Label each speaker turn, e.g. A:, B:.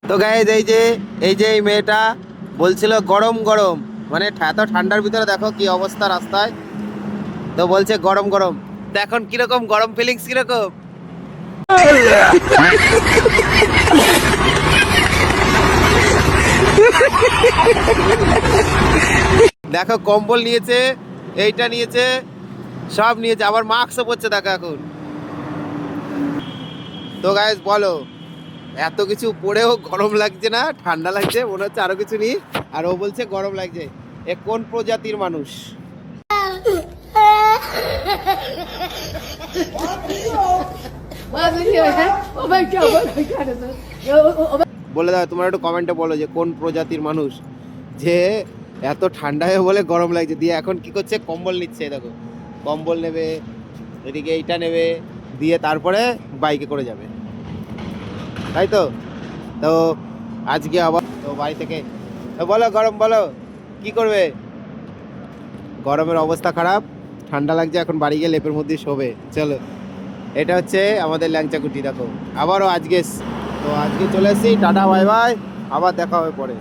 A: তো গাইজ এই যে এই মেয়েটা বলছিল গরম গরম, মানে এত ঠান্ডার ভিতরে দেখো কি অবস্থা রাস্তায়, তো বলছে গরম গরম। তো এখন কিরকম গরম ফিলিংস কিরকম? দেখো কম্বল নিয়েছে, এইটা নিয়েছে, সব নিয়েছে, আবার মাস্কও পরছে দেখো এখন। তো গাইজ বলো, এত কিছু পরেও গরম লাগছে না? ঠান্ডা লাগছে মনে হচ্ছে আরো কিছু নি, আর ও বলছে গরম লাগছে। এ কোন প্রজাতির মানুষ? বলে দাও, তোমার একটু কমেন্টে বলো যে কোন প্রজাতির মানুষ, যে এত ঠান্ডায় বলে গরম লাগছে, দিয়ে এখন কি করছে, কম্বল নিচ্ছে। দেখো কম্বল নেবে, এদিকে এইটা নেবে, দিয়ে তারপরে বাইকে করে যাবে, তাই তো? তো আজকে আবার তো বাড়ি থেকে, তো বলো গরম, বলো কি করবে? গরমের অবস্থা খারাপ, ঠান্ডা লাগছে, এখন বাড়ি গিয়ে লেপের মধ্যে শোবে। চলো, এটা হচ্ছে আমাদের ল্যাংচাকুটি। দেখো আবারও আজকে, তো আজকে চলে এসেছি, টাটা বাই বাই, আবার দেখা হবে পরে।